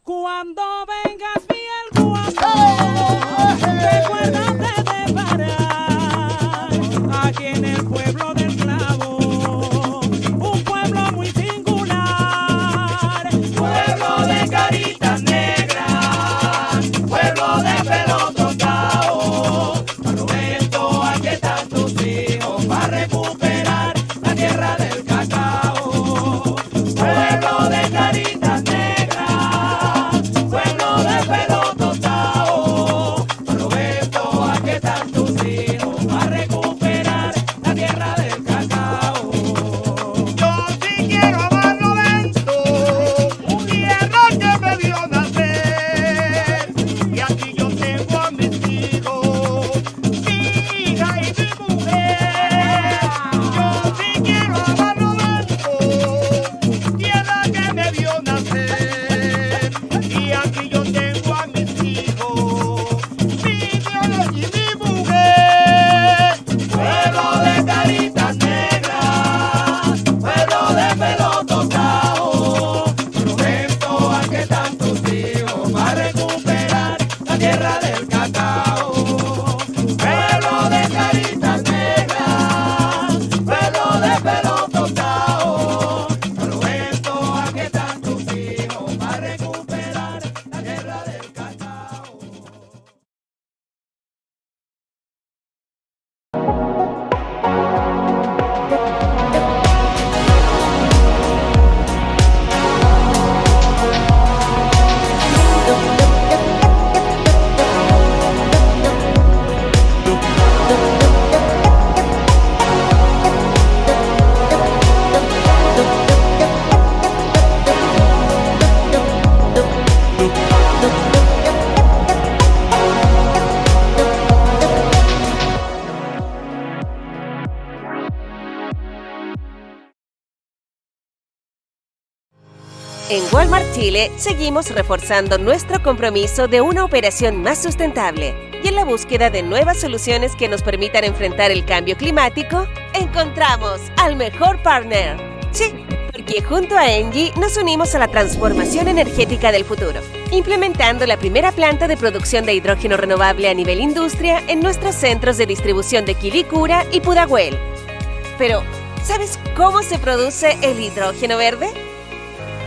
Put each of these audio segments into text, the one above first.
Cuando vengas bien guapo, recuérdate de parar aquí en el pueblo del Clavo, un pueblo muy singular, pueblo de caritas negras, pueblo de pelo tostado. Roberto, aquí están tus hijos para recuperar la tierra del cacao, pueblo de caritas negras, pueblo de pelo tostado. Roberto, aquí están tus hijos para recuperar la tierra del cacao. Yo sí quiero amar Roberto, tierra que me vio nacer. Y aquí yo tengo a mis hijos, mi hija y mi mujer. Yo sí quiero amar Roberto, tierra que me vio nacer. Y aquí yo tengo a mis hijos, mi hija y mi mujer. Pueblo de caritas negras, pueblo de pelo tostado. Roberto, aquí están tus hijos para recuperar la tierra del cacao. Pueblo de caritas negras, pueblo de pelo tostado. Roberto, aquí están tus hijos para recuperar la tierra del cacao. En Walmart Chile seguimos reforzando nuestro compromiso de una operación más sustentable y en la búsqueda de nuevas soluciones que nos permitan enfrentar el cambio climático, encontramos al mejor partner. Sí, porque junto a Engie nos unimos a la transformación energética del futuro, implementando la primera planta de producción de hidrógeno renovable a nivel industria en nuestros centros de distribución de Quilicura y Pudahuel. Pero, ¿sabes cómo se produce el hidrógeno verde?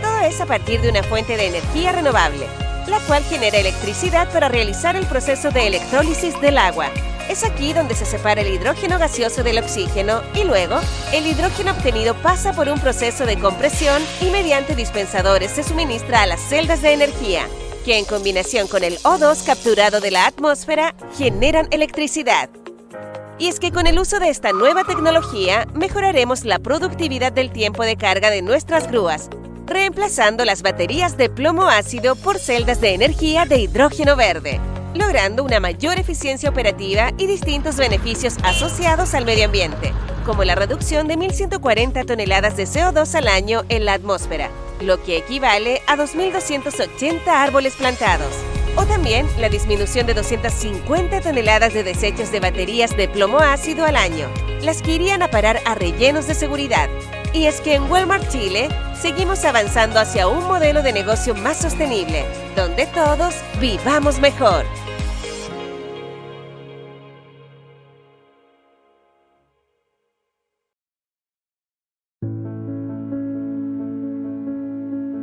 Todo es a partir de una fuente de energía renovable, la cual genera electricidad para realizar el proceso de electrólisis del agua. Es aquí donde se separa el hidrógeno gaseoso del oxígeno y luego el hidrógeno obtenido pasa por un proceso de compresión y mediante dispensadores se suministra a las celdas de energía, que en combinación con el O2 capturado de la atmósfera generan electricidad. Y es que con el uso de esta nueva tecnología mejoraremos la productividad del tiempo de carga de nuestras grúas, reemplazando las baterías de plomo ácido por celdas de energía de hidrógeno verde, logrando una mayor eficiencia operativa y distintos beneficios asociados al medio ambiente, como la reducción de 1.140 toneladas de CO2 al año en la atmósfera, lo que equivale a 2.280 árboles plantados, o también la disminución de 250 toneladas de desechos de baterías de plomo ácido al año, las que irían a parar a rellenos de seguridad. Y es que en Walmart Chile seguimos avanzando hacia un modelo de negocio más sostenible, donde todos vivamos mejor.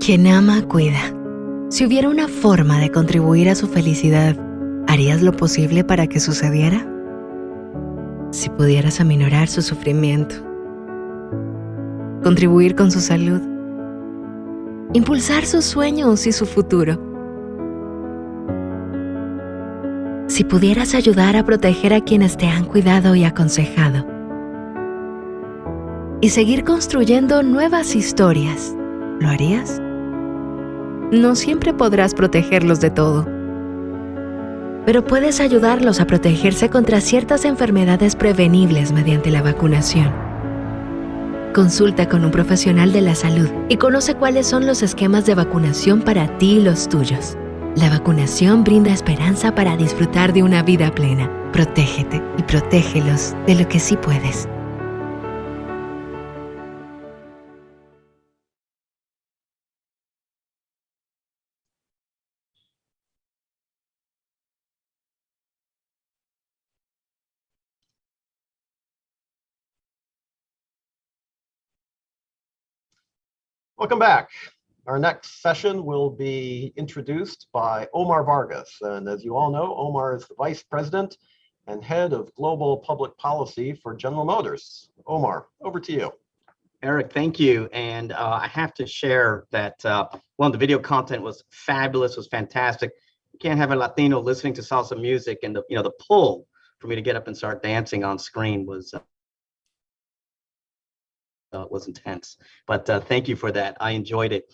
Quien ama, cuida. Si hubiera una forma de contribuir a su felicidad, ¿harías lo posible para que sucediera? Si pudieras aminorar su sufrimiento, contribuir con su salud, impulsar sus sueños y su futuro. Si pudieras ayudar a proteger a quienes te han cuidado y aconsejado, y seguir construyendo nuevas historias, ¿lo harías? No siempre podrás protegerlos de todo, pero puedes ayudarlos a protegerse contra ciertas enfermedades prevenibles mediante la vacunación. Consulta con un profesional de la salud y conoce cuáles son los esquemas de vacunación para ti y los tuyos. La vacunación brinda esperanza para disfrutar de una vida plena. Protégete y protégelos de lo que sí puedes. Welcome back. Our next session will be introduced by Omar Vargas. And as you all know, Omar is the Vice President and Head of Global Public Policy for General Motors. Omar, over to you. Eric, thank you. And I have to share that, the video content was fabulous, was fantastic. You can't have a Latino listening to salsa music, and the pull for me to get up and start dancing on screen was intense. But thank you for that. I enjoyed it.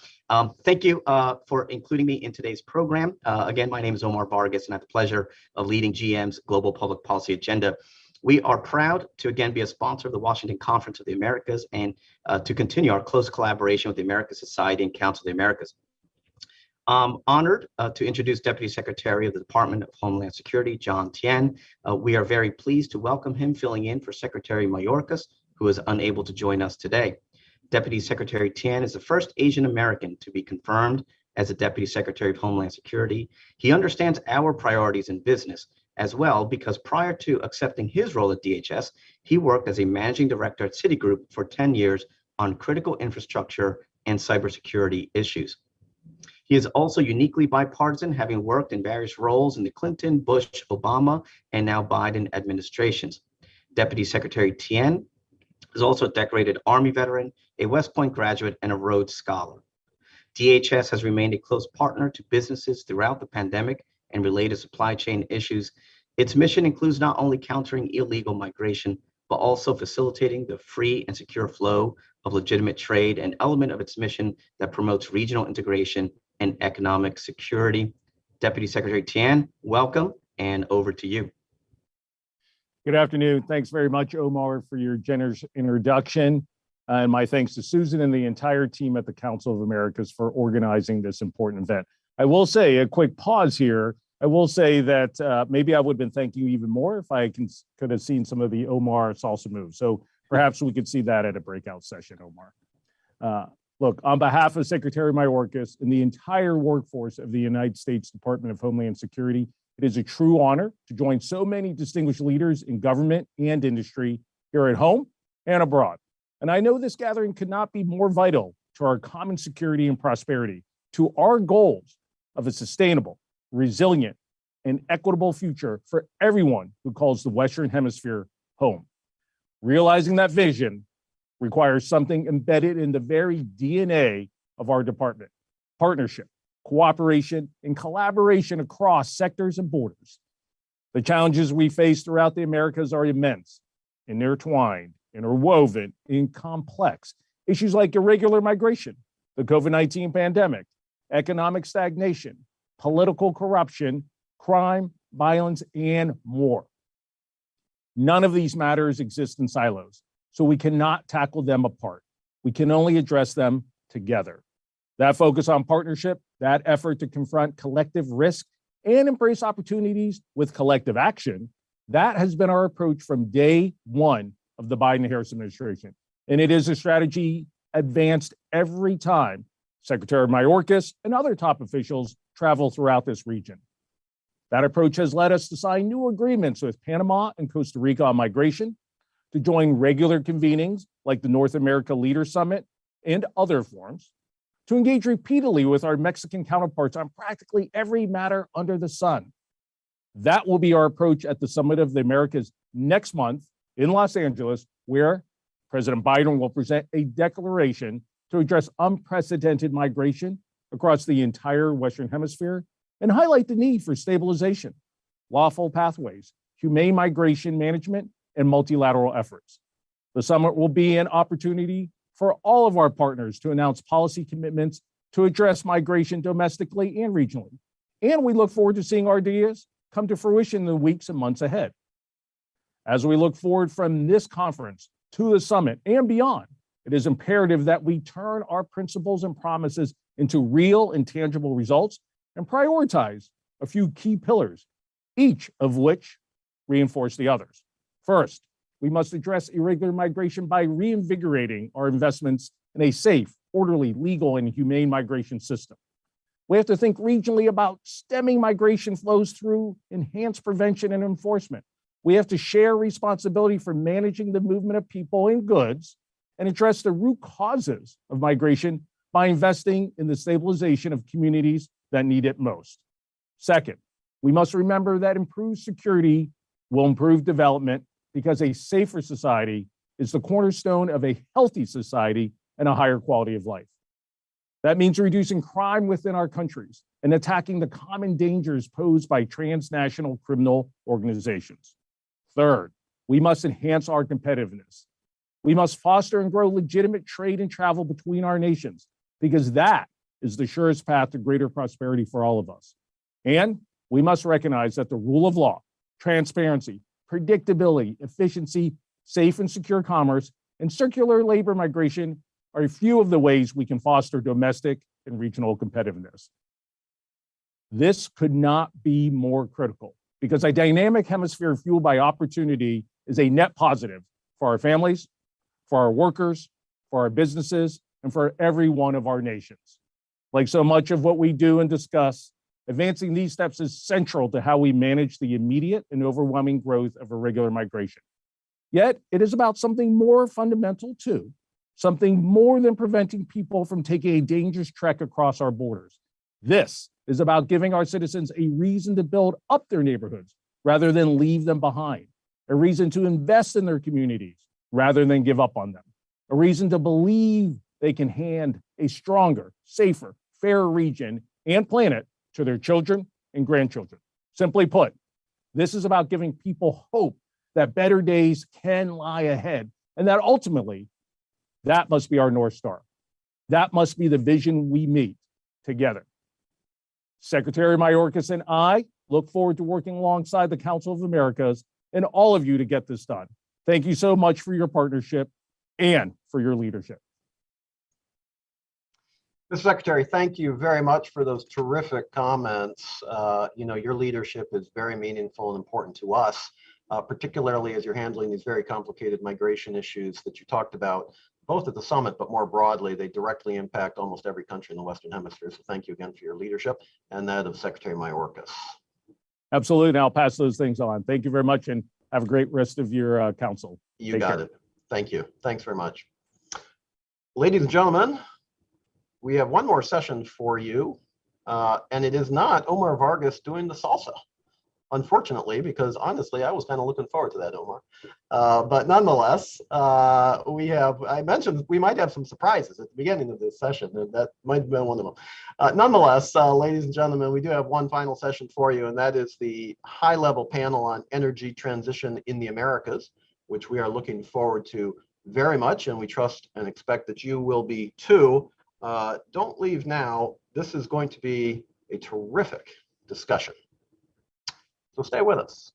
Thank you for including me in today's program. Again, my name is Omar Vargas, and I have the pleasure of leading GM's global public policy agenda. We are proud to again be a sponsor of the Washington Conference of the Americas and to continue our close collaboration with the Americas Society and Council of the Americas. I'm honored to introduce Deputy Secretary of the Department of Homeland Security, John Tien. We are very pleased to welcome him filling in for Secretary Mayorkas, who is unable to join us today. Deputy Secretary Tien is the first Asian American to be confirmed as a Deputy Secretary of Homeland Security. He understands our priorities in business as well, because prior to accepting his role at DHS, he worked as a managing director at Citigroup for 10 years on critical infrastructure and cybersecurity issues. He is also uniquely bipartisan, having worked in various roles in the Clinton, Bush, Obama, and now Biden administrations. Deputy Secretary Tien is also a decorated Army veteran, a West Point graduate, and a Rhodes Scholar. DHS has remained a close partner to businesses throughout the pandemic and related supply chain issues. Its mission includes not only countering illegal migration, but also facilitating the free and secure flow of legitimate trade, an element of its mission that promotes regional integration and economic security. Deputy Secretary Tien, welcome, and over to you. Good afternoon. Thanks very much, Omar, for your generous introduction. And my thanks to Susan and the entire team at the Council of Americas for organizing this important event. I will say a quick pause here. I will say that maybe I would have been thanking you even more if I could have seen some of the Omar salsa moves. So perhaps we could see that at a breakout session, Omar. Look, on behalf of Secretary Mayorkas and the entire workforce of the United States Department of Homeland Security, it is a true honor to join so many distinguished leaders in government and industry here at home and abroad. And I know this gathering could not be more vital to our common security and prosperity, to our goals of a sustainable, resilient, and equitable future for everyone who calls the Western Hemisphere home. Realizing that vision requires something embedded in the very DNA of our department: partnership, cooperation, and collaboration across sectors and borders. The challenges we face throughout the Americas are immense, intertwined, interwoven, and complex. Issues like irregular migration, the COVID-19 pandemic, economic stagnation, political corruption, crime, violence, and more. None of these matters exist in silos, so we cannot tackle them apart. We can only address them together. That focus on partnership, that effort to confront collective risk and embrace opportunities with collective action, that has been our approach from day one of the Biden-Harris administration. And it is a strategy advanced every time Secretary Mayorkas and other top officials travel throughout this region. That approach has led us to sign new agreements with Panama and Costa Rica on migration, to join regular convenings like the North America Leaders Summit and other forums, to engage repeatedly with our Mexican counterparts on practically every matter under the sun. That will be our approach at the Summit of the Americas next month in Los Angeles, where President Biden will present a declaration to address unprecedented migration across the entire Western Hemisphere and highlight the need for stabilization, lawful pathways, humane migration management, and multilateral efforts. The summit will be an opportunity for all of our partners to announce policy commitments to address migration domestically and regionally. And we look forward to seeing our ideas come to fruition in the weeks and months ahead. As we look forward from this conference to the summit and beyond, it is imperative that we turn our principles and promises into real and tangible results and prioritize a few key pillars, each of which reinforce the others. First, we must address irregular migration by reinvigorating our investments in a safe, orderly, legal, and humane migration system. We have to think regionally about stemming migration flows through enhanced prevention and enforcement. We have to share responsibility for managing the movement of people and goods and address the root causes of migration by investing in the stabilization of communities that need it most. Second, we must remember that improved security will improve development because a safer society is the cornerstone of a healthy society and a higher quality of life. That means reducing crime within our countries and attacking the common dangers posed by transnational criminal organizations. Third, we must enhance our competitiveness. We must foster and grow legitimate trade and travel between our nations because that is the surest path to greater prosperity for all of us. And we must recognize that the rule of law, transparency, predictability, efficiency, safe and secure commerce, and circular labor migration are a few of the ways we can foster domestic and regional competitiveness. This could not be more critical because a dynamic hemisphere fueled by opportunity is a net positive for our families, for our workers, for our businesses, and for every one of our nations. Like so much of what we do and discuss, advancing these steps is central to how we manage the immediate and overwhelming growth of irregular migration. Yet, it is about something more fundamental too, something more than preventing people from taking a dangerous trek across our borders. This is about giving our citizens a reason to build up their neighborhoods rather than leave them behind, a reason to invest in their communities rather than give up on them, a reason to believe they can hand a stronger, safer, fairer region and planet to their children and grandchildren. Simply put, this is about giving people hope that better days can lie ahead, and that ultimately, that must be our North Star. That must be the vision we meet together. Secretary Mayorkas and I look forward to working alongside the Council of Americas and all of you to get this done. Thank you so much for your partnership and for your leadership. Mr. Secretary, thank you very much for those terrific comments. Your leadership is very meaningful and important to us, particularly as you're handling these very complicated migration issues that you talked about, both at the summit, but more broadly, they directly impact almost every country in the Western Hemisphere. So thank you again for your leadership and that of Secretary Mayorkas. Absolutely, and I'll pass those things on. Thank you very much and have a great rest of your council. You got it. Thank you. Thanks very much. Ladies and gentlemen, we have one more session for you, and it is not Omar Vargas doing the salsa, unfortunately, because honestly, I was kind of looking forward to that, Omar. But nonetheless, I mentioned we might have some surprises at the beginning of this session, and that might have been one of them. Nonetheless, ladies and gentlemen, we do have one final session for you, and that is the high-level panel on energy transition in the Americas, which we are looking forward to very much, and we trust and expect that you will be too. Don't leave now. This is going to be a terrific discussion. So stay with us.